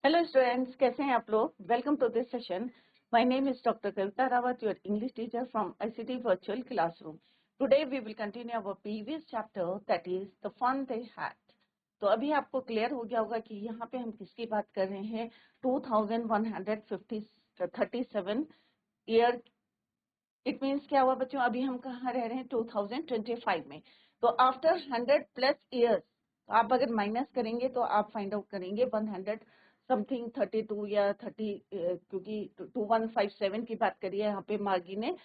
Hello students, कैसे हैं आप लोग? Welcome to this session. My name is Dr. Kavita Rawat, your English teacher from ICT Virtual Classroom. Today we will continue our previous chapter, that is the fun they had. तो अभी आपको clear हो गया होगा कि यहाँ पे हम किसकी बात कर रहे हैं. 2137 ईयर. इट मीन्स क्या हुआ बच्चों? अभी हम कहाँ रह रहे हैं? 2025 में. तो आफ्टर 100+ ईयर्स आप अगर माइनस करेंगे तो आप फाइंड आउट करेंगे 100 समथिंग 32 या 30, क्योंकि 2157 की बात करी है यहाँ पे मार्गी ने.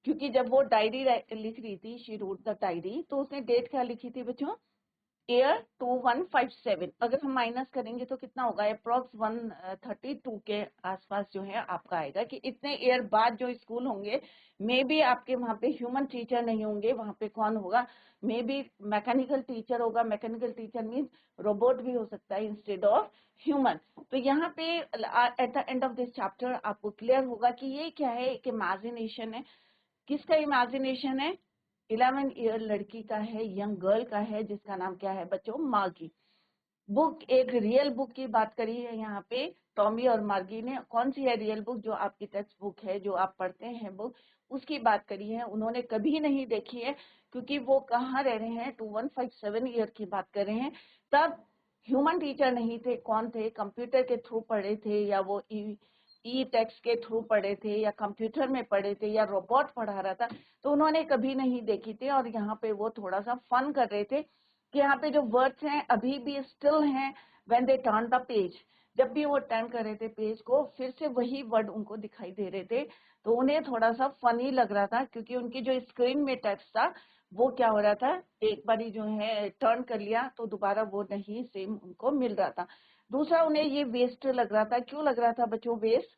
क्योंकि जब वो डायरी लिख रही थी, शी रोट द डायरी, तो उसने डेट क्या लिखी थी बच्चों? ईयर 2157. अगर हम माइनस करेंगे तो कितना होगा? अप्रॉक्स 132 के आसपास जो है आपका आएगा कि इतने ईयर बाद जो स्कूल होंगे, मे बी आपके वहाँ पे ह्यूमन टीचर नहीं होंगे. वहाँ पे कौन होगा? मे बी मैकेनिकल टीचर होगा. मैकेनिकल टीचर मीन्स रोबोट भी हो सकता है इंस्टेड ऑफ ह्यूमन. तो यहाँ पे at the end of this chapter आपको क्लियर होगा कि ये क्या है, एक इमेजिनेशन है. किसका इमेजिनेशन है? 11 ईयर लड़की का है, यंग गर्ल का है, जिसका नाम क्या है बच्चों? मार्गी. बुक एक रियल बुक की बात करी है यहाँ पे टॉमी और मार्गी ने. कौन सी है रियल बुक? जो आपकी टेक्स्ट बुक है, जो आप पढ़ते हैं बुक, उसकी बात करी है. उन्होंने कभी नहीं देखी है, क्योंकि वो कहाँ रह रहे हैं? 2157 ईयर की बात कर रहे हैं. तब ह्यूमन टीचर नहीं थे. कौन थे? कंप्यूटर के थ्रू पढ़े थे, या वो ई टेक्स्ट के थ्रू पढ़े थे, या कंप्यूटर में पढ़े थे, या रोबोट पढ़ा रहा था. तो उन्होंने कभी नहीं देखी थी. और यहाँ पे वो थोड़ा सा फन कर रहे थे कि यहाँ पे जो वर्ड्स हैं अभी भी स्टिल हैं. When they turn the page, जब भी वो टर्न कर रहे थे पेज को, फिर से वही वर्ड उनको दिखाई दे रहे थे. तो उन्हें थोड़ा सा फनी लग रहा था, क्योंकि उनकी जो स्क्रीन में टेक्स्ट था वो क्या हो रहा था, एक बारी जो है टर्न कर लिया तो दोबारा वो नहीं सेम उनको मिल रहा था. दूसरा, उन्हें ये वेस्ट लग रहा था. क्यों लग रहा था बच्चों वेस्ट?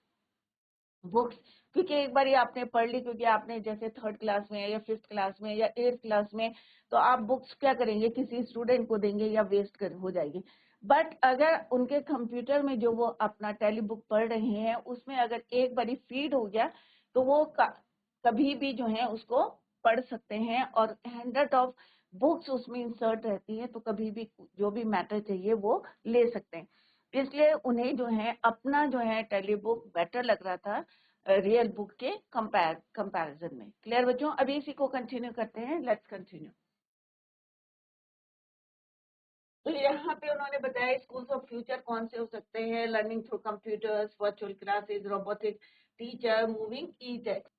बुक्स. क्योंकि एक बार आपने पढ़ ली, क्योंकि आपने जैसे 3rd क्लास में या 5th क्लास में या 8th क्लास में, तो आप बुक्स क्या करेंगे? किसी स्टूडेंट को देंगे या वेस्ट कर हो जाएगी. बट अगर उनके कंप्यूटर में जो वो अपना टेली बुक पढ़ रहे हैं, उसमें अगर एक बारी फीड हो गया तो वो कभी भी जो है उसको पढ़ सकते हैं. और 100 ऑफ बुक्स उसमें इंसर्ट रहती है, तो कभी भी जो भी मैटर चाहिए वो ले सकते हैं. इसलिए उन्हें जो है अपना जो है टेली बुक बेटर लग रहा था रियल बुक के कंपैरिजन में. क्लियर बच्चों? अभी इसी को कंटिन्यू करते हैं. Let's continue. तो यहाँ पे उन्होंने बताया स्कूल्स ऑफ फ्यूचर कौन से हो सकते हैं: learning through computers, virtual classes, robotic teacher, moving e text.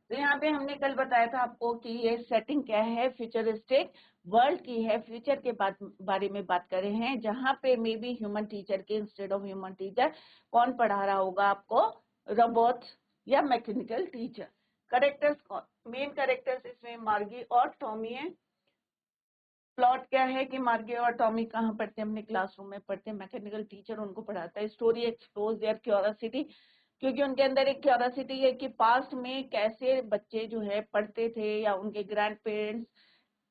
तो यहाँ पे हमने कल बताया था आपको कि ये सेटिंग क्या है, फ्यूचरिस्टिक वर्ल्ड की है. फ्यूचर के बारे में बात कर रहे हैं, जहाँ पे मे बी ह्यूमन टीचर के इंस्टेड ऑफ ह्यूमन टीचर कौन पढ़ा रहा होगा आपको? रोबोट या मैकेनिकल टीचर. करेक्टर्स कौन? मेन करेक्टर्स इसमें मार्गी और टॉमी है. प्लॉट क्या है कि मार्गी और टॉमी कहाँ पढ़ते हैं? अपने क्लासरूम में पढ़ते हैं. मैकेनिकल टीचर उनको पढ़ाता है. स्टोरी एक्सप्लोर्स देयर क्यूरियोसिटी, क्योंकि उनके अंदर एक क्यूरियोसिटी है कि पास्ट में कैसे बच्चे जो है पढ़ते थे, या उनके ग्रैंड पेरेंट्स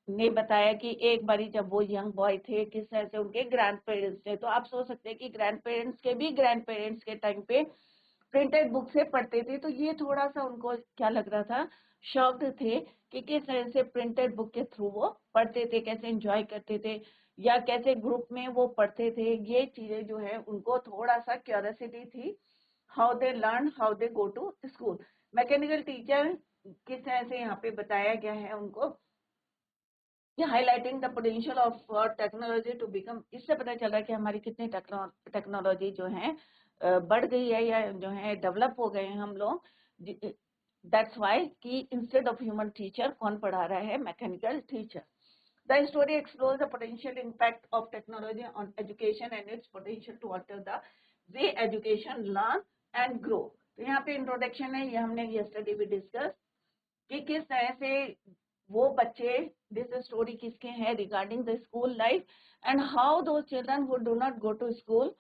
ने बताया कि एक बारी जब वो यंग बॉय थे, किस तरह से उनके ग्रैंड पेरेंट्स थे. तो आप सोच सकते हैं कि ग्रैंड पेरेंट्स के भी ग्रैंड पेरेंट्स के टाइम पे प्रिंटेड बुक से पढ़ते थे. तो ये थोड़ा सा उनको क्या लग रहा था? शॉक्ड थे कि किस तरह से प्रिंटेड बुक के थ्रू वो पढ़ते थे, कैसे एंजॉय करते थे, या कैसे ग्रुप में वो पढ़ते थे. ये चीजें जो है उनको थोड़ा सा क्यूरियोसिटी थी. How they learn, how they go to school. Mechanical teacher किस तरह से यहाँ पे बताया गया है उनको, ये highlighting the potential of technology to become. इससे पता चल रहा है कि हमारी कितनी टेक्नोलॉजी जो है बढ़ गई है, या जो है डेवलप हो गए हैं हम लोग. दैट्स वाई कि इंस्टेड ऑफ ह्यूमन टीचर कौन पढ़ा रहा है? Mechanical teacher. The story explores the potential impact of technology on education and its potential to alter the way education learn and grow. तो यहाँ पे इंट्रोडक्शन है, ये हमने yesterday भी डिस्कस कि किस तरह से वो बच्चे, दिस स्टोरी किसके हैं? Regarding the school life and how two children who do not go to school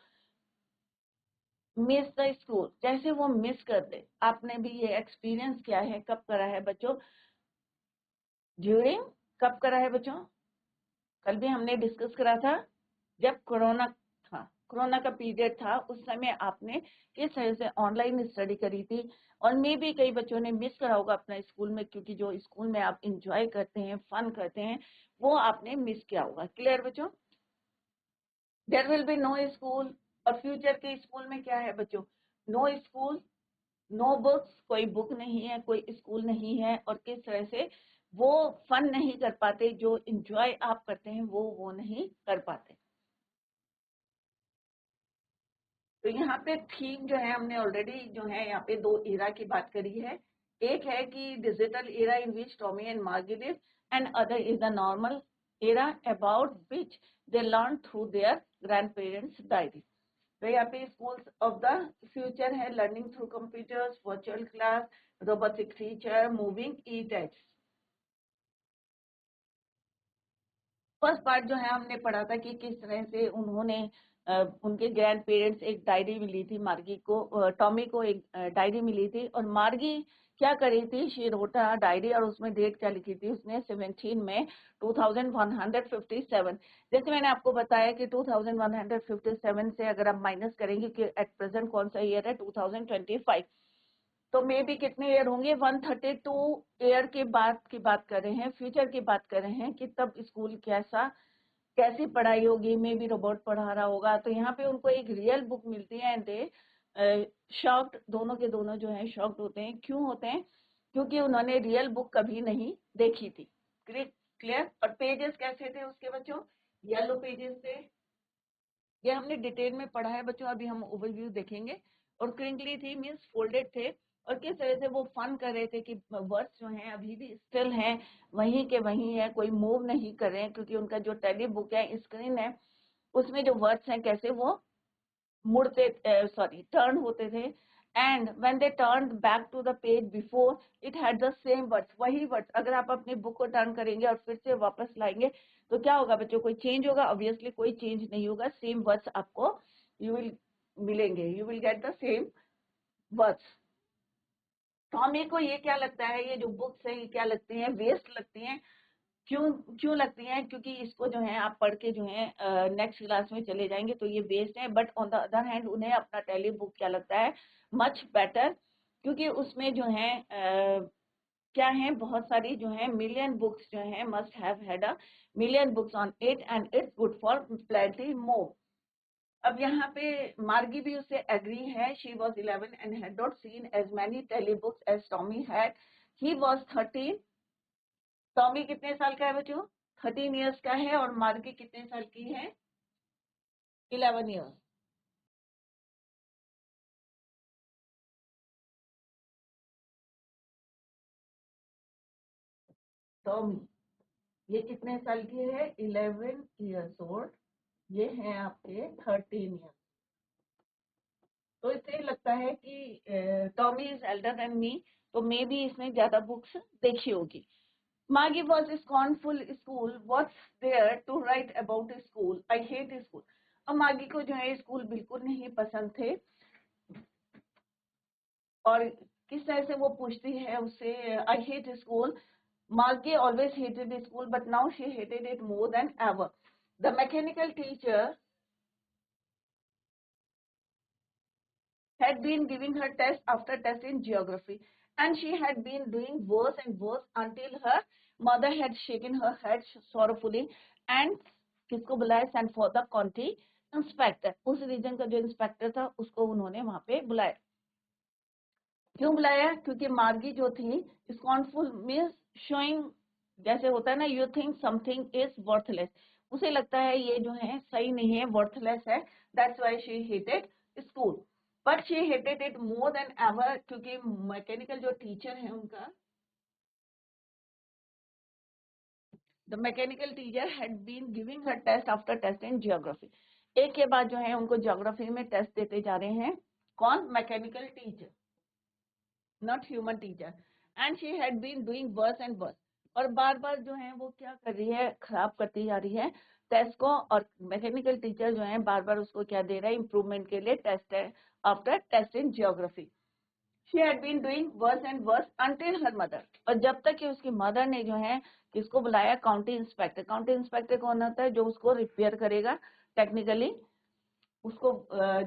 miss the school, जैसे वो मिस कर दे. आपने भी ये एक्सपीरियंस किया है. कब करा है बच्चों? ड्यूरिंग, कब करा है बच्चों? कल भी हमने डिस्कस करा था, जब कोरोना था, कोरोना का पीरियड था, उस समय आपने किस तरह से ऑनलाइन स्टडी करी थी. और मे भी कई बच्चों ने मिस करा होगा अपना स्कूल में, क्योंकि जो स्कूल में आप इंजॉय करते हैं, फन करते हैं, वो आपने मिस किया होगा. क्लियर बच्चों? There will be no school, और फ्यूचर के स्कूल में क्या है बच्चों, नो स्कूल, नो बुक्स, कोई बुक नहीं है, कोई स्कूल नहीं है, और किस तरह से वो फन नहीं कर पाते, जो इंजॉय आप करते हैं वो नहीं कर पाते। तो यहाँ पे थीम जो है हमने ऑलरेडी जो है यहाँ पे दो एरा की बात करी है। एक है कि digital era in which Tommy and Margie live, and other is the normal era about which they learn through their grandparents diary. तो यहाँ पे स्कूल्स ऑफ द फ्यूचर है, learning through computers, virtual class, robotic teacher, moving e text. First part जो है हमने पढ़ा था कि किस तरह से उन्होंने उनके ग्रैंड पेरेंट्स एक डायरी मिली थी मार्गी को, टॉमी को एक डायरी मिली थी, और मार्गी क्या करी थी, शी रोट अ डायरी, और उसमें डेट क्या लिखी थी उसने, 17 में 2157। जैसे मैंने आपको बताया कि 2157 से अगर आप माइनस करेंगे कि एट प्रेजेंट कौन सा ईयर है, 2025, तो मे बी कितने ईयर होंगे, 132 ईयर के बाद की बात कर रहे हैं, फ्यूचर की बात कर रहे हैं कि तब स्कूल कैसा, कैसी पढ़ाई होगी, मे बी रोबोट पढ़ा रहा होगा। तो यहाँ पे उनको एक रियल बुक मिलती है, एंड दे शॉक्ड, दोनों के दोनों जो है शॉक्ड होते हैं। क्यों होते हैं, क्योंकि उन्होंने रियल बुक कभी नहीं देखी थी। क्लियर। और पेजेस कैसे थे उसके बच्चों, येलो पेजेस थे, ये हमने डिटेल में पढ़ा है बच्चों, अभी हम ओवरव्यू देखेंगे। और क्रिंकली थी मीन्स फोल्डेड थे, और किस तरह से वो फन कर रहे थे कि वर्ड्स जो हैं अभी भी स्टिल हैं, वहीं के वहीं है, कोई मूव नहीं कर रहे हैं, क्योंकि उनका जो टेली बुक है, स्क्रीन है, उसमें जो वर्ड्स हैं कैसे वो मुड़ते, सॉरी टर्न होते थे, and when they turn back to the page before it had the same words, वही वर्ड्स अगर आप अपनी बुक को टर्न करेंगे और फिर से वापस लाएंगे तो क्या होगा बच्चों, कोई चेंज होगा? ऑब्वियसली कोई चेंज नहीं होगा, सेम वर्ड्स आपको यू विल मिलेंगे, you will get the same words. Tommy को ये क्या लगता है, ये जो बुक्स हैं ये क्या लगती हैं, वेस्ट लगती हैं। क्यों क्यों लगती हैं, क्योंकि इसको जो है आप पढ़ के जो है नेक्स्ट क्लास में चले जाएंगे तो ये वेस्ट है, but on the other hand उन्हें अपना टेली बुक क्या लगता है, मच बेटर, क्योंकि उसमें जो है क्या है, बहुत सारी जो है मिलियन बुक्स जो है, must have had a million books on it, and it's good for plenty more. अब यहाँ पे मार्गी भी उससे एग्री है, she was 11 and had not seen as many telly books as Tommy had, he was 13। Tommy कितने साल का है बच्चों, 13 ईयर्स का है, और मार्गी कितने साल की है, 11 ईयर्स। टॉमी ये कितने साल की है, 11 ईयर्स ओल्ड, ये है आपके 13 ईयर्स। तो इससे लगता है कि Tommy is elder than me, तो मे बी इसने ज्यादा बुक्स देखी होगी। मागी was scornful school, what's there to write about school, I hate school. अब मागी को जो है स्कूल बिल्कुल नहीं पसंद थे, और किस तरह से वो पूछती है उससे, आई hate school. Margie always hated school, but now she hated it more than ever. The mechanical teacher had been giving her test after test in geography, and she had been doing worse and worse until her mother had shaken her head sorrowfully and किसको बुलाया, sent for the county inspector। उस reason का जो inspector था उसको उन्होंने वहां पे बुलाया। क्यों बुलाया, क्योंकि मार्गी जो थी, स्कॉर्नफुल मीन्स शोइंग, जैसे होता है ना, you think something is worthless, उसे लगता है ये जो है सही नहीं है, वर्थलेस है, that's why she hated school. But she hated it more than ever, क्योंकि मैकेनिकल जो टीचर है उनका, the mechanical teacher had been giving her test after test in geography, एक के बाद जो है उनको ज्योग्राफी में टेस्ट देते जा रहे हैं। कौन, mechanical teacher, not human teacher, and she had been doing worse and worse, और बार बार जो है वो क्या कर रही है, खराब करती जा रही है टेस्ट को, और मैकेनिकल टीचर जो है बार बार उसको क्या दे रहा है, इंप्रूवमेंट के लिए टेस्ट है, after test in geography. She had been doing worse and worse until her mother, और जब तक कि उसकी मदर ने जो है किसको बुलाया, काउंटी इंस्पेक्टर। काउंटी इंस्पेक्टर कौन होता है, जो उसको रिपेयर करेगा टेक्निकली, उसको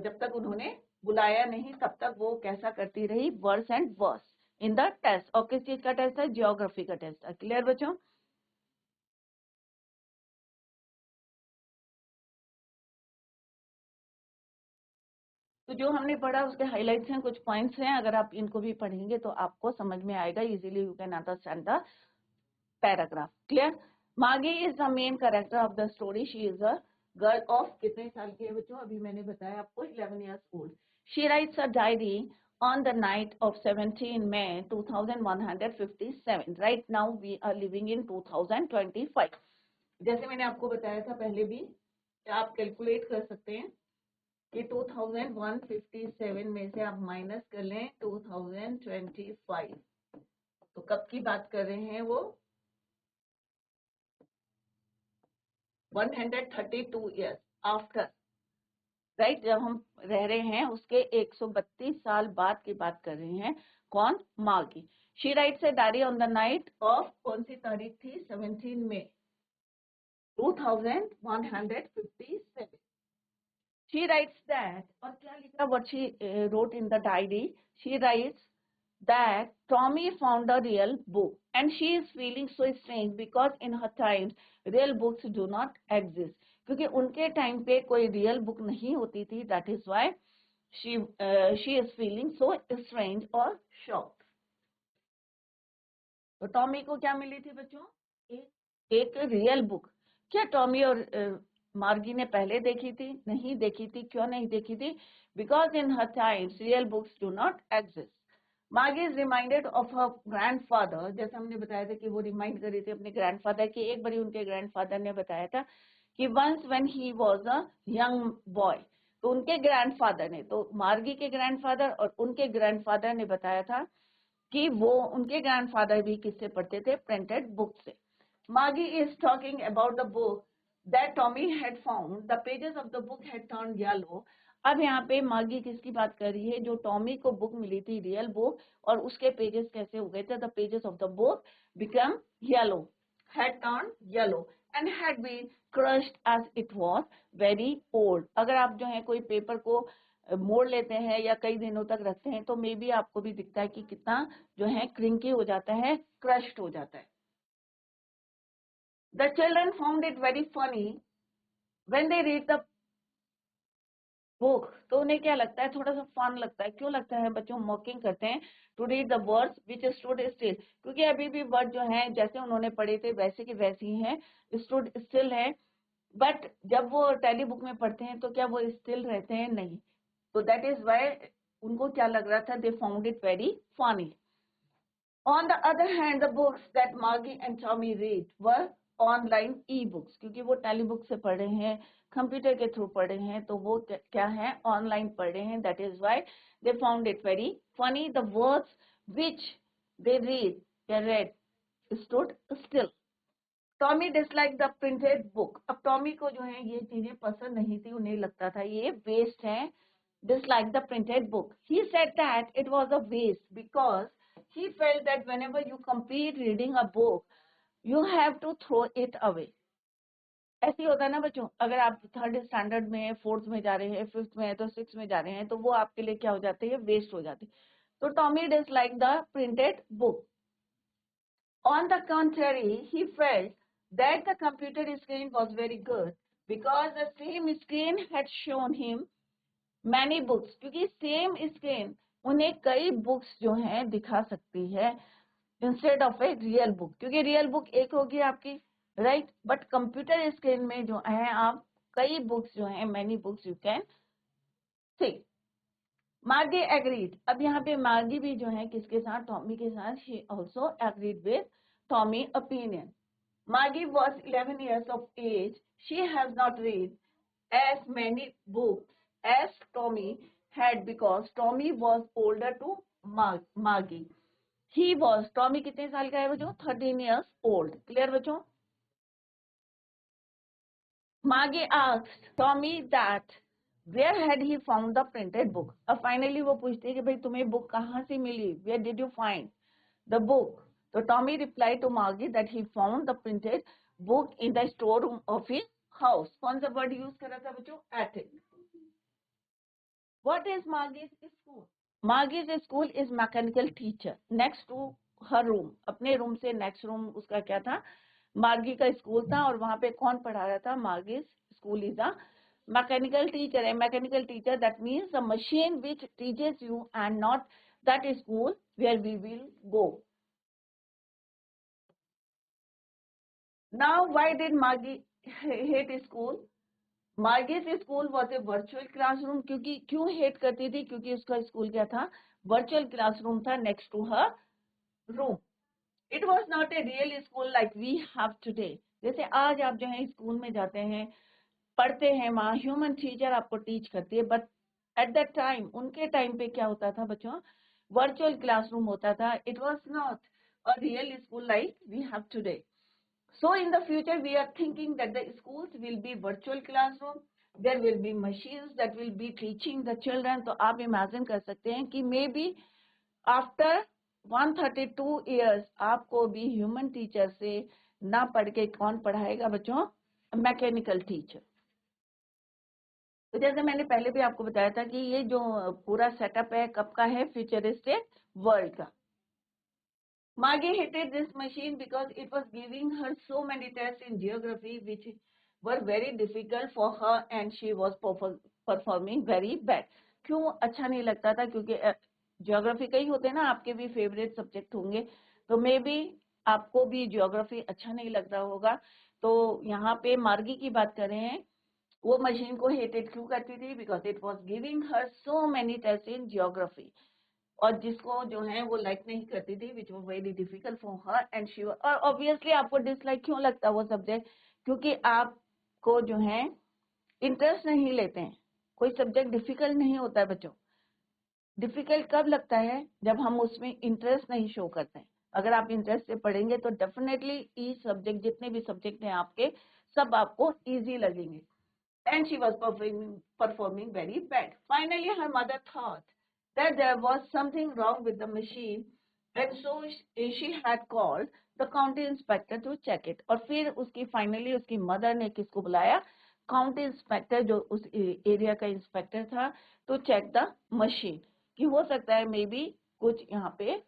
जब तक उन्होंने बुलाया नहीं तब तक वो कैसा करती रही, worse and worse in the test. और किस चीज का टेस्ट है, जियोग्राफी का टेस्ट है। क्लियर बच्चों? तो जो हमने पढ़ा उसके हाइलाइट्स हैं, कुछ पॉइंट्स हैं, अगर आप इनको भी पढ़ेंगे तो आपको समझ में आएगा, easily you can understand the paragraph. Clear? मागी is the main character of the story. She is a girl of कितने साल की है बच्चों? अभी मैंने बताया आपको 11 years old. She writes a diary on the night of 17 May 2157. Right now we are living in 2025. जैसे मैंने आपको बताया था पहले भी, आप कैलकुलेट कर सकते हैं कि 2157 में से आप माइनस कर लें 2025, तो कब की बात कर रहे हैं वो? 132 years आफ्टर, राइट? जब हम रह रहे हैं उसके 132 साल बाद की बात कर रहे हैं। कौन? मागी। She writes a diary on the night of, कौन सी तारीख थी? 17 मई 2157. She writes that, और क्या लिखा? What she wrote in the diary? She writes that Tommy found a real book and she is feeling so strange because in her times real books do not exist. क्योंकि उनके time पे कोई real book नहीं होती थी, that is why she is feeling so strange और shocked. तो Tommy को क्या मिली थी बच्चों? एक रियल बुक। क्या टॉमी और मार्गी ने पहले देखी थी? नहीं देखी थी। क्यों नहीं देखी थी? Because in her times real books do not exist. Margie is reminded of her grandfather, जैसे हमने बताया था कि वो रिमाइंड कर रही थी अपने ग्रैंडफादर की। एक बारी उनके ग्रैंडफादर ने बताया था कि once when he was a young boy, तो उनके ग्रैंडफादर ने, तो मार्गी के ग्रैंडफादर और उनके ग्रैंडफादर ने बताया था कि वो, उनके ग्रैंडफादर भी किससे पढ़ते थे? प्रिंटेड बुक से। मार्गी is talking about the book that Tommy had found. The pages of the book had turned yellow. अब यहाँ पे मार्गी किसकी बात कर रही है? जो टॉमी को बुक मिली थी, रियल बुक, और उसके पेजेस कैसे हो गए थे? The pages of the book become yellow, had turned yellow and had been crushed as it was very old. अगर आप जो है कोई पेपर को मोड़ लेते हैं या कई दिनों तक रखते हैं तो मे बी आपको भी दिखता है कि कितना जो है क्रिंकी हो जाता है, क्रश्ड हो जाता है। The children found it very funny when they read the book. तो उन्हें क्या लगता है? थोड़ा सा फन लगता है। क्यों लगता है बच्चों? मॉकिंग करते हैं to read the words which stood still, क्योंकि अभी भी वर्ड जो है जैसे उन्होंने पढ़े थे वैसे की वैसे ही हैं, स्टूड स्टिल है। बट जब वो टेली बुक में पढ़ते हैं तो क्या वो स्टिल रहते हैं? नहीं। तो दैट इज वाई उनको क्या लग रहा था? They found it very funny. On the other hand, the books that Margie and Tommy read were online e-books, क्योंकि वो टेली बुक से पढ़ रहे हैं, कंप्यूटर के थ्रू पढ़ रहे हैं, तो वो क्या है? ऑनलाइन पढ़ रहे हैं. That is why they found it very funny. The words which they read stood still. Tommy disliked the printed book. अब टॉमी को जो है ये चीजें पसंद नहीं थी, उन्हें लगता था ये वेस्ट है. Disliked the printed book. He said that it was a waste because he felt that whenever you complete reading a book, you have to throw it away. ऐसे होता है ना बच्चों, अगर आप थर्ड स्टैंडर्ड में, फोर्थ में जा रहे हैं, फिफ्थ में है तो सिक्स में जा रहे हैं, तो वो आपके लिए क्या हो जाते हैं? वेस्ट हो जाते हैं. तो Tommy dislike the printed book. On the contrary, he felt that the computer screen was very good because the same screen had shown him many books. क्योंकि सेम स्क्रीन उन्हें कई बुक्स जो हैं दिखा सकती है instead of a real book, क्योंकि real book एक होगी आपकी, राइट? बट कंप्यूटर स्क्रीन में जो है आप कई बुक्स जो हैं, many books you can see. मार्गी एग्रीड. अब यहाँ पे मार्गी भी जो है किसके साथ? टॉमी के साथ. She also agreed with Tommy opinion. Margie was 11 years of age. She has not read as many books as Tommy had because Tommy was older to Margie. He was, Tommy कितने साल का है बच्चों? 13 years old. Clear बच्चों? Margie asked Tommy that where had he found the printed book. अब finally वो पूछती है कि भाई तुम्हें बुक कहाँ से मिली? Where did you find the book? So Tommy replied to Margie that he found the printed book in the storeroom of his house. कौन सा वर्ड यूज कर रहा था बच्चों? Attic. What is Margie's school? Margie's school is mechanical teacher next to her room. अपने room से next room उसका क्या था? मार्गी का स्कूल था, और वहां पे कौन पढ़ा रहा था? Margie's school is a mechanical teacher है, mechanical teacher that means a machine which teaches you and not that school where we will go. Now, why did Margie hate school? Margie's school was a virtual classroom. क्योंकि क्यों hate करती थी? क्योंकि उसका school क्या था? Virtual classroom था next to her room. It was not a real school like we have today. जैसे आज आप जो है स्कूल में जाते हैं, पढ़ते हैं, वहाँ ह्यूमन टीचर आपको टीच करती है, बट एट दैट टाइम, उनके टाइम पे क्या होता था बच्चों? वर्चुअल क्लासरूम होता था. It was not a real school like we have today. So in the future, we are thinking that the schools will be virtual classroom. There will be machines that will be teaching the children. तो आप imagine कर सकते हैं कि maybe after 132 years आपको भी human teacher से ना पढ़ के कौन पढ़ाएगा बच्चों? Mechanical teacher. तो जैसे मैंने पहले भी आपको बताया था कि ये जो पूरा सेटअप है कब का है? फ्यूचरिस्टिक वर्ल्ड का. Margie hated this machine because it was giving her so many tests in geography which were very difficult for her and she was performing very bad. क्यों अच्छा नहीं लगता था? क्योंकि ज्योग्राफी कई होते हैं ना, आपके भी फेवरेट सब्जेक्ट होंगे, तो मे बी आपको भी ज्योग्राफी अच्छा नहीं लगता होगा. तो यहाँ पे मार्गी की बात कर रहे हैं, वो मशीन को हेटेड क्यों करती थी? Because it was giving her so many test in geography, और जिसको जो है वो लाइक नहीं करती थी, which was very difficult for her and she. और ऑब्वियसली आपको डिसलाइक क्यों लगता है वो सब्जेक्ट? क्योंकि आपको जो है इंटरेस्ट नहीं लेते हैं. कोई सब्जेक्ट डिफिकल्ट नहीं होता है बच्चों. डिफिकल्ट कब लगता है? जब हम उसमें इंटरेस्ट नहीं शो करते हैं. अगर आप इंटरेस्ट से पढ़ेंगे तो डेफिनेटली ईच सब्जेक्ट, जितने भी सब्जेक्ट हैं आपके, सब आपको इजी लगेंगे. And she was performing very bad. Finally, her mother thought that there was something wrong with the machine, and so she had called the county inspector to check it. और फिर उसकी finally उसकी mother ने किसको बुलाया? County inspector, जो उस area का इंस्पेक्टर था, तो चेक द मशीन, कि हो सकता है मे बी कुछ यहाँ पे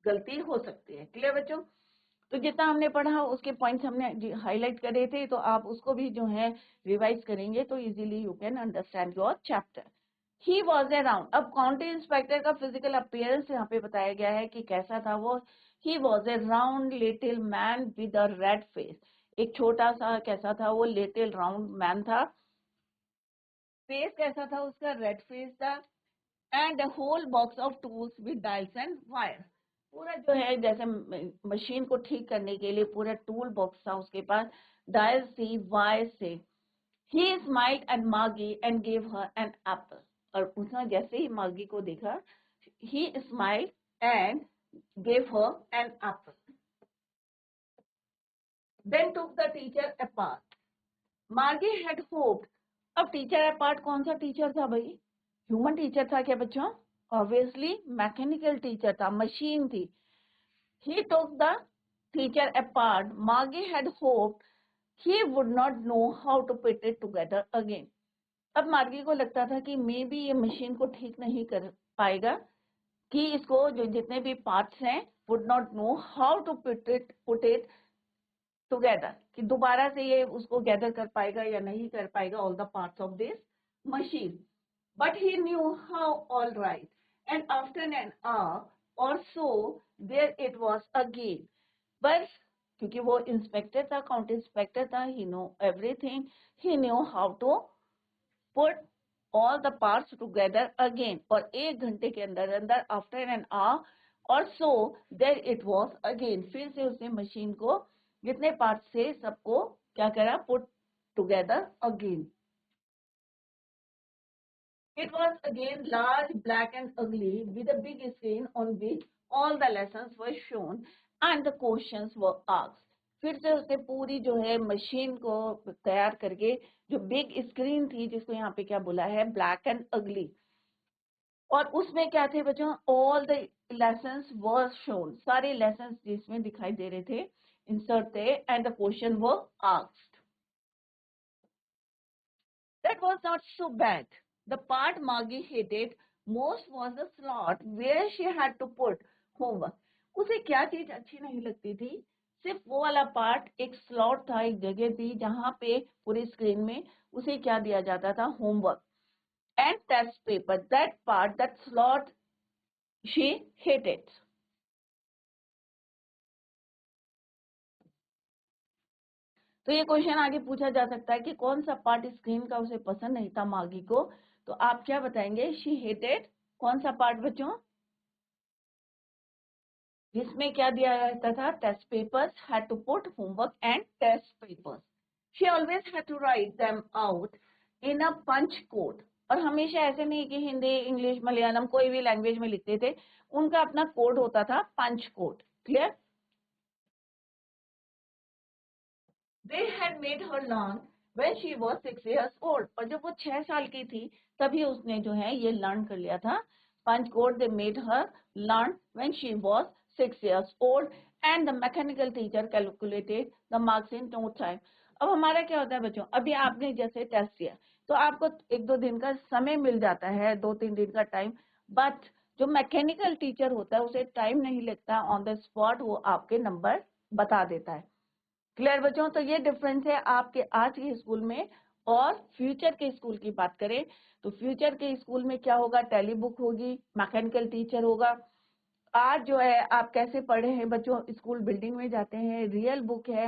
गलती हो सकती है. क्लियर बच्चों? तो जितना हमने पढ़ा उसके पॉइंट्स हमने हाईलाइट करे थे, तो आप उसको भी जो है रिवाइज करेंगे तो easily you can understand your chapter. He was around. अब काउंटी इंस्पेक्टर का फिजिकल अपीयरेंस यहाँ पे बताया गया है कि कैसा था वो. He was a round little man with a red face. एक छोटा सा कैसा था वो? लिटिल राउंड मैन था. फेस कैसा था उसका? रेड फेस था. And the whole box of tools with dials and wire. पूरा जो है जैसे मशीन को ठीक करने के लिए पूरा टूल बॉक्स था उसके पास, डायल थी, वायर से. He smiled at Margie and gave her an apple. और उसने जैसे ही मार्गी को देखा, he smiled and gave her an apple. Then took the teacher apart. Margie had hoped. अब टीचर अपार्ट कौन सा टीचर था भाई? ह्यूमन टीचर था क्या बच्चों? ऑब्वियसली मैकेनिकल टीचर था, मशीन थी. He took the teacher apart. Margie had hoped he would not know how to put it together again. अब मार्गी को लगता था कि मे बी ये मशीन को ठीक नहीं कर पाएगा, कि इसको जो जितने भी पार्ट्स हैं would not know how to put it together, कि दोबारा से ये उसको गैदर कर पाएगा या नहीं कर पाएगा all the parts of this machine. But he knew how, all right. And after an hour or so, there it was again. But क्योंकि वो इंस्पेक्टर था, काउंटी इंस्पेक्टर था, he knew everything. He knew how to put all the parts together again. और 1 घंटे के अंदर अंदर after an hour or so, there it was again. फिर से उसने मशीन को जितने पार्ट्स थे सबको क्या करा? put together again. It was again large, black and ugly, with a big screen on which all the lessons were shown and the questions were asked. फिर से उसने पूरी जो है मशीन को तैयार करके, जो बिग स्क्रीन थी जिसको यहाँ पे क्या बोला है? ब्लैक एंड अगली. और उसमें क्या थे बच्चों? All the lessons were shown. सारे लेसन्स जिसमें दिखाई दे रहे थे इंसर्ट थे, and the question were asked. That was not so bad. The part Margie hated most was the slot where she had to put homework. उसे क्या चीज अच्छी नहीं लगती थी? सिर्फ वो वाला पार्ट एक स्लॉट था, एक जगह थी जहां पे पूरी स्क्रीन में उसे क्या दिया जाता था, homework and test paper. That part, that slot she hated. तो ये क्वेश्चन आगे पूछा जा सकता है कि कौन सा पार्ट स्क्रीन का उसे पसंद नहीं था मागी को. तो आप क्या बताएंगे, शी हेटेड कौन सा पार्ट बच्चों, जिसमें क्या दिया जाता था, test papers, had to put homework and test papers. She always had to write them out in a punch code. और हमेशा ऐसे नहीं कि हिंदी, इंग्लिश, मलयालम कोई भी लैंग्वेज में लिखते थे, उनका अपना कोड होता था, punch code. Clear? They had made her learn when she was 6 years old. और जब वो 6 साल की थी तभी उसने जो है ये लर्न कर लिया था. Punch code they made her learn when she was 6 years old and the mechanical teacher calculated the marks in no time. अब हमारा क्या होता है बच्चों, अभी आपने जैसे टेस्ट दिया तो आपको 1-2 दिन का समय मिल जाता है, 2-3 दिन का टाइम. बट जो मैकेनिकल टीचर होता है उसे टाइम नहीं लगता, ऑन द स्पॉट वो आपके नंबर बता देता है. क्लियर बच्चों? तो ये डिफरेंस है आपके आज के स्कूल में और फ्यूचर के स्कूल की बात करें तो फ्यूचर के स्कूल में क्या होगा, टेली बुक होगी, मैकेनिकल टीचर होगा. आज जो है आप कैसे पढ़े हैं बच्चों, स्कूल बिल्डिंग में जाते हैं, रियल बुक है,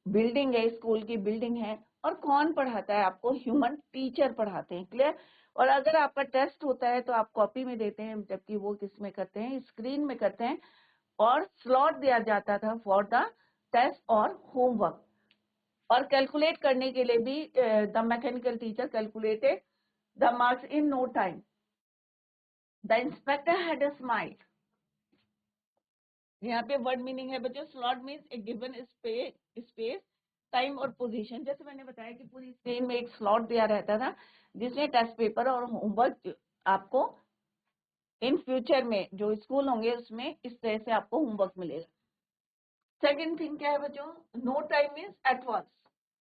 बिल्डिंग है, स्कूल की बिल्डिंग है, और कौन पढ़ाता है आपको, ह्यूमन टीचर पढ़ाते हैं. क्लियर? और अगर आपका टेस्ट होता है तो आप कॉपी में देते हैं, जबकि वो किस में करते हैं, स्क्रीन में करते हैं. और स्लॉट दिया जाता था फॉर द टेस्ट और होमवर्क. और कैलकुलेट करने के लिए भी the mechanical teacher calculated the marks in no time. The inspector had a smile. यहाँ पे वर्ड मीनिंग है बच्चों, slot means a given space, time और पोजीशन. जैसे मैंने बताया कि पूरी स्क्रीन में एक स्लॉट दिया रहता था जिसमें टेस्ट पेपर और होमवर्क आपको इन फ्यूचर में जो स्कूल होंगे उसमें इस तरह से आपको होमवर्क मिलेगा. सेकेंड थिंग क्या है बच्चों, no time means at once,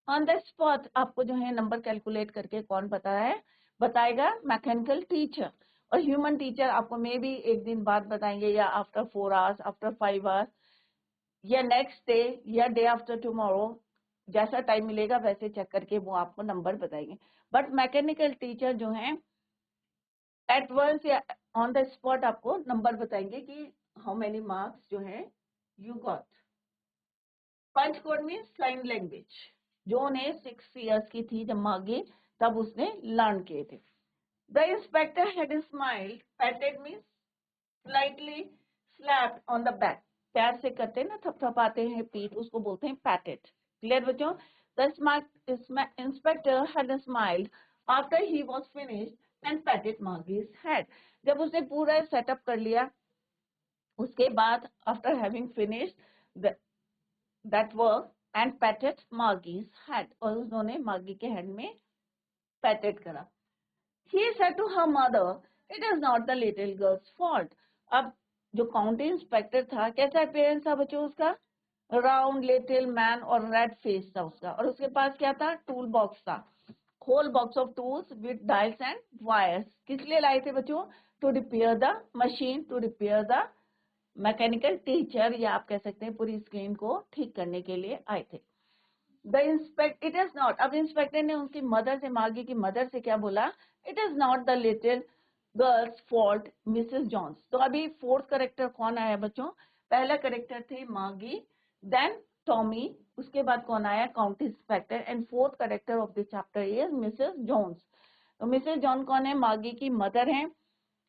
on the spot आपको जो है नंबर कैलकुलेट करके कौन बताएगा, मैकेनिकल टीचर. और ह्यूमन टीचर आपको मे भी एक दिन बाद बताएंगे, या आफ्टर 4 आवर्स, आफ्टर 5 आवर्स, या नेक्स्ट डे, या डे आफ्टर टुमारो. जैसा टाइम मिलेगा वैसे चेक करके वो आपको नंबर बताएंगे. बट मैकेनिकल टीचर जो है एट वंस या ऑन द स्पॉट आपको नंबर बताएंगे कि हाउ मेनी मार्क्स जो है you got. Punch code means sign language, जो उन्हें 6 इयर्स की थी जब मांगी तब उसने लर्न किए थे. The inspector had smiled. पैटेड means slightly slapped on the back. प्यार से करते हैं ना, थपथपाते हैं पीठ, उसको बोलते हैं पैटेड. क्लियर बच्चों? The inspector had smiled after he was finished and patted Margie's head. जब उसने पूरा सेटअप कर लिया उसके बाद, after having finished that work and patted Margie's head. और उन्होंने मार्गी के हेड में पैटेड करा. He said to her mother, it is not the little girl's fault. अब जो काउंटी इंस्पेक्टर था, कैसा अपीयरेंस था बच्चों उसका, राउंड लिटिल मैन और रेड फेस था उसका. और उसके पास क्या था, टूल बॉक्स था, whole box of tools with dials and wires. किस लिए लाए थे बच्चों, to repair the machine, to repair the mechanical teacher, या आप कह सकते हैं पूरी स्क्रीन को ठीक करने के लिए आए थे. The inspect it is not. अब इंस्पेक्टर ने उनकी मदर से, मार्गी की मदर से क्या बोला, it is not the little girl's fault Mrs Jones. तो अभी फोर्थ करेक्टर कौन आया बच्चों, पहला करेक्टर थे मार्गी, देन टॉमी, उसके बाद कौन आया, county inspector, and fourth character of this chapter is Mrs Jones. तो मिसेस जॉन कौन है, मार्गी की मदर है.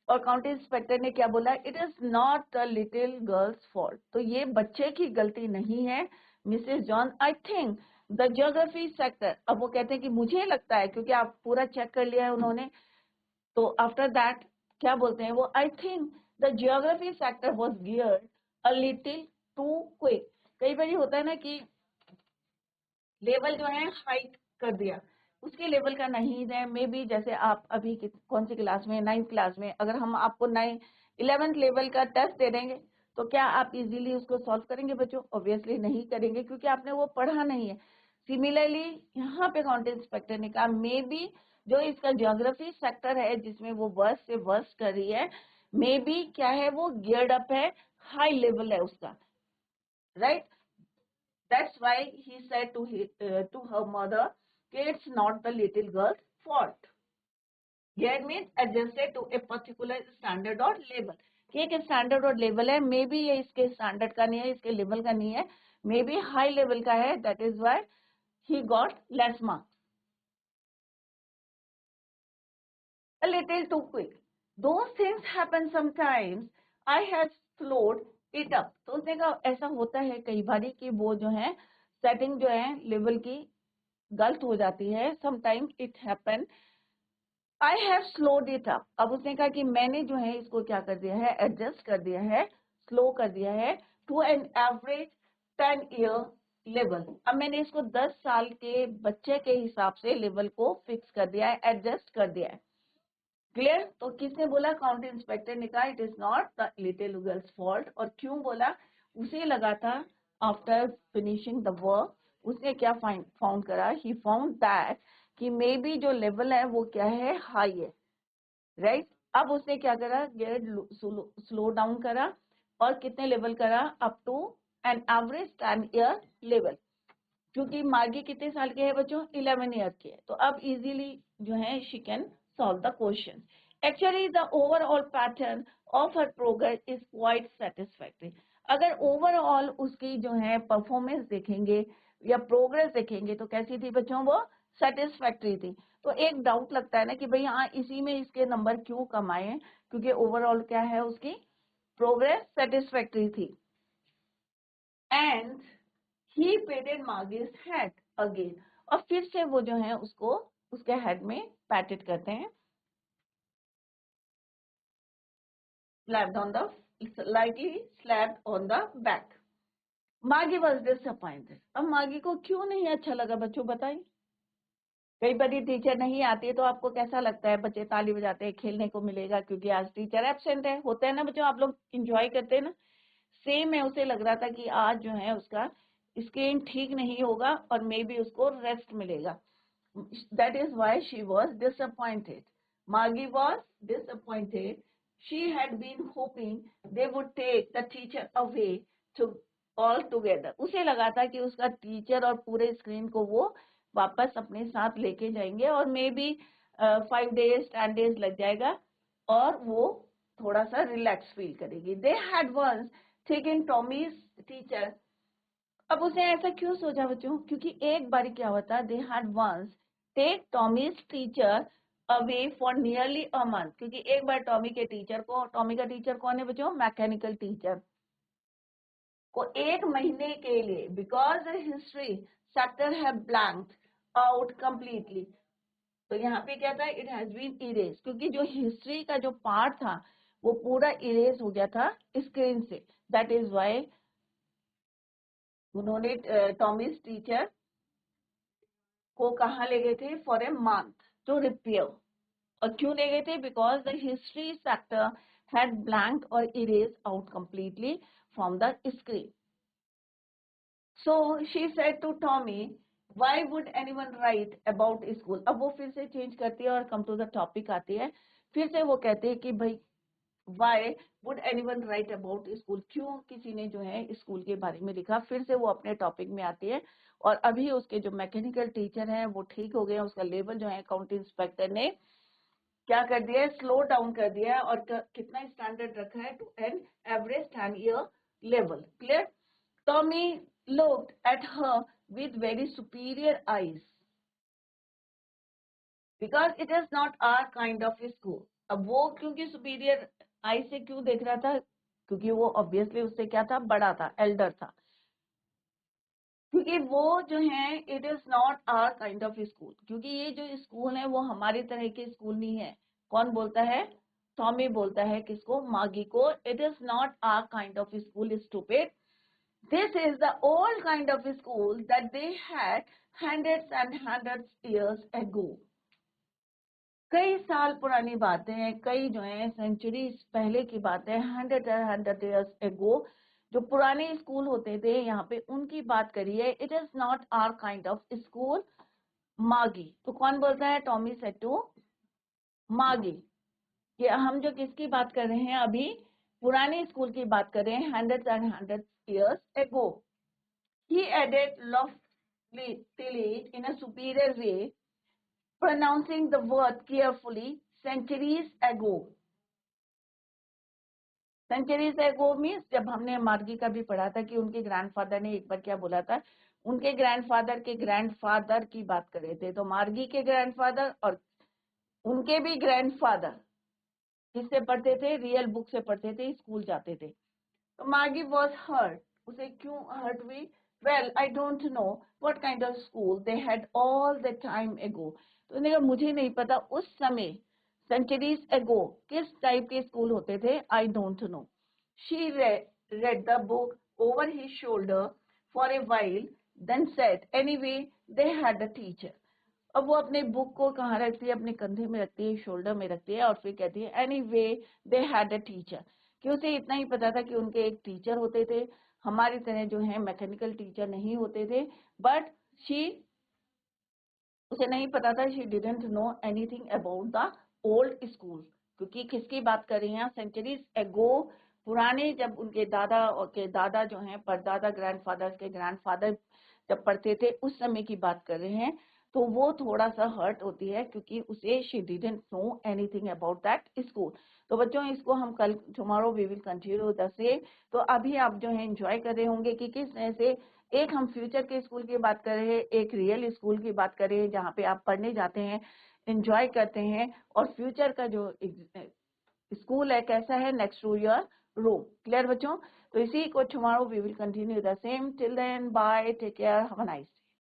और काउंटी इंस्पेक्टर ने क्या बोला, it is not the little girl's fault. तो ये बच्चे की गलती नहीं है Mrs John. I think the geography sector. अब वो कहते हैं कि मुझे लगता है, क्योंकि आप पूरा चेक कर लिया है उन्होंने, तो आफ्टर दैट क्या बोलते हैं वो, I think the geography sector was geared a little too quick. कई बार होता है ना कि लेवल जो है हाइट कर दिया, उसके लेवल का नहीं है. मे बी जैसे आप अभी कौन सी क्लास में, 9th क्लास में, अगर हम आपको 11th लेवल का टेस्ट दे देंगे तो क्या आप इजीली उसको सॉल्व करेंगे बच्चों, ऑब्वियसली नहीं करेंगे, क्योंकि आपने वो पढ़ा नहीं है. सिमिलरली यहाँ पे काउंटी इंस्पेक्टर ने कहा मे बी जो इसका ज्योग्राफी सेक्टर है जिसमें वो वर्स्ट से वर्स्ट कर रही है, मे बी क्या है वो गियर्ड अप है, हाई लेवल है उसका, right. That's why he said to her mother, it's not the little girl's fault. Get means adjusted to a particular standard or level. कि एक स्टैंडर्ड और लेवल है, मे बी ये इसके standard का नहीं है, इसके लेवल का नहीं है, मे बी हाई लेवल का है, that is why he got less marks. A little too quick. Those things happen sometimes. I have slowed it up. तो उसने कहा ऐसा होता है कई बारी कि वो जो है सेटिंग जो है लेवल की गलत हो जाती है. Sometimes it happen. I have slowed it up. अब उसने कहा कि मैंने जो है इसको क्या कर दिया है, एडजस्ट कर दिया है, स्लो कर दिया है to an average 10-year level. अब मैंने इसको 10 साल के बच्चे के हिसाब से लेवल को फिक्स कर दिया है, एडजस्ट कर दिया है. क्लियर? तो किसने बोला? काउंटी इंस्पेक्टर ने कहा it is not the little girl's fault. और क्यों बोला? उसे लगा था आफ्टर फिनिशिंग द वर्क उसने क्या फाउंड करा, ही फाउंड दैट कि मे बी जो लेवल है वो क्या है, हाई है. राइट? अब उसने क्या करा, गेट स्लो डाउन करा और कितने लेवल करा, up to an average 10-year level. क्योंकि मार्गी कितने साल के है बच्चों, 11 ईयर के है. तो अब इजीली जो है she can solve the question. Actually, the overall pattern of her progress is quite satisfactory. अगर ओवरऑल उसकी जो है परफॉर्मेंस देखेंगे या प्रोग्रेस देखेंगे तो कैसी थी बच्चों, वो सेटिस्फैक्ट्री थी. तो एक डाउट लगता है ना कि भाई हाँ इसी में इसके नंबर क्यों कम आए, क्योंकि ओवरऑल क्या है उसकी प्रोग्रेस सेटिस्फैक्ट्री थी. And he patted Margie's head again. और फिर से वो जो है उसको उसके हेड में पैटेड करते हैं, slapped on the lightly slapped on the back. मागी was disappointed. अब मागी को क्यों नहीं अच्छा लगा बच्चों बताइए. कई बारी टीचर नहीं आती है तो आपको कैसा लगता है, बच्चे ताली बजाते हैं, खेलने को मिलेगा क्योंकि आज टीचर एब्सेंट है, होता है ना बच्चों, आप लोग इंजॉय करते हैं ना. सेम है, उसे लग रहा था कि आज जो है उसका स्क्रीन ठीक नहीं होगा और मे बी उसको रेस्ट मिलेगा. That is why she was disappointed. Margie was disappointed. She had been hoping they would take the teacher away to all together. उसे लगा था कि उसका टीचर और पूरे स्क्रीन को वो वापस अपने साथ लेके जाएंगे और मे बी 5 days 10 days लग जाएगा और वो थोड़ा सा रिलैक्स फील करेगी. They had once taken Tommy's teacher. अब उसने ऐसा क्यों सोचा बच्चों, क्योंकि एक बार क्या होता, they had once take Tommy's teacher away for nearly a month. क्योंकि एक बार टॉमी के टीचर को, टॉमी का टीचर कौन है बच्चों, मैकेनिकल टीचर को एक महीने के लिए, because the history sector have blanked out completely. तो यहाँ पे क्या था, इट हैज बीन इरेज, क्योंकि जो हिस्ट्री का जो पार्ट था वो पूरा इरेज हो गया था स्क्रीन से. दैट इज वाई उन्होंने टॉमीज टीचर को कहाँ ले गए थे, for a month to repair. और क्यों ले गए थे, because the history sector had blank और erase out completely from the screen. So she said to Tommy, why would anyone write about school. अब वो फिर से चेंज करती है और कम टू द टॉपिक आती है. फिर से वो कहते हैं कि भाई Why would anyone write about school? क्यों किसी ने जो है स्कूल के बारे में लिखा. फिर से वो अपने टॉपिक में आती है और अभी उसके जो मैकेनिकल टीचर हैं वो ठीक हो गए. उसका लेवल जो है काउंटी इंस्पेक्टर ने क्या कर दिया है, स्लो डाउन कर दिया है और कितना स्टैंडर्ड रखा है, to an average 10-year level. Clear? Tommy looked at her with very superior eyes because it is not our kind of school. अब वो क्योंकि सुपीरियर आई से क्यों देख रहा था, क्योंकि वो ऑब्वियसली उससे क्या था, बड़ा था, एल्डर था. क्योंकि वो जो है it is not our kind of school, क्योंकि ये जो स्कूल है वो हमारी तरह के स्कूल नहीं है. कौन बोलता है, टॉमी बोलता है किसको, मागी को. It is not our kind of school, stupid. This is the old kind of school that they had hundreds and hundreds years ago. कई साल पुरानी बातें हैं, कई जो है सेंचुरीज पहले की बातें, 100 years ago जो पुराने स्कूल होते थे यहाँ पे उनकी बात करिए. It is not our kind of school, मागी. तो कौन बोलता है, टॉमी सेड टू मागी कि हम जो किसकी बात कर रहे हैं, अभी पुराने स्कूल की बात कर रहे हैं, 100 years ago. He added loftily in a superior way, pronouncing the word carefully, centuries ago. Centuries ago means जब हमने मार्गी का भी पढ़ा था कि उनके ग्रैंडफादर ने एक बार क्या बोला था, उनके ग्रैंडफादर के ग्रैंडफादर की बात कर रहे थे, तो मार्गी के ग्रैंडफादर और उनके भी ग्रैंडफादर किससे पढ़ते थे, रियल बुक से पढ़ते थे, स्कूल जाते थे। तो मार्गी वॉज हर्ट, उसे क्यों हर्ट हुई? Well I don't know what kind of school they had all the time एगो। तो उन्होंने कहा मुझे नहीं पता उस समय सेंचुरीज एगो किस टाइप के स्कूल होते थे, I don't know. She read the book over his shoulder for a while, then said anyway they had a teacher। अब वो अपने बुक को कहाँ रखती है, अपने कंधे में रखती है, शोल्डर में रखती है, और फिर कहती है anyway they had a teacher, कि उसे इतना ही पता था कि उनके एक टीचर होते थे, हमारी तरह जो है मैकेनिकल टीचर नहीं होते थे, बट शी, उसे नहीं पता था, she didn't know anything about the old school. क्योंकि किसकी बात कर रही हैं, सेंचुरीज एगो, पुराने, जब उनके दादा और के दादा जो हैं, परदादा, ग्रैंडफादर के ग्रैंडफादर जब पढ़ते थे उस समय की बात कर रहे हैं, तो वो थोड़ा सा हर्ट होती है क्योंकि उसे she didn't know anything about that school. तो बच्चों इसको हम कल, tomorrow we will continue the same. तो अभी आप जो है एंजॉय कर रहे होंगे कि किस तरह से एक हम फ्यूचर के स्कूल की बात कर रहे हैं, एक रियल स्कूल की बात कर रहे हैं जहाँ पे आप पढ़ने जाते हैं, एंजॉय करते हैं, और फ्यूचर का जो स्कूल है कैसा है, next to your room. Clear बच्चों? तो इसी को tomorrow we will continue the same. Till then bye, take care, have a nice day.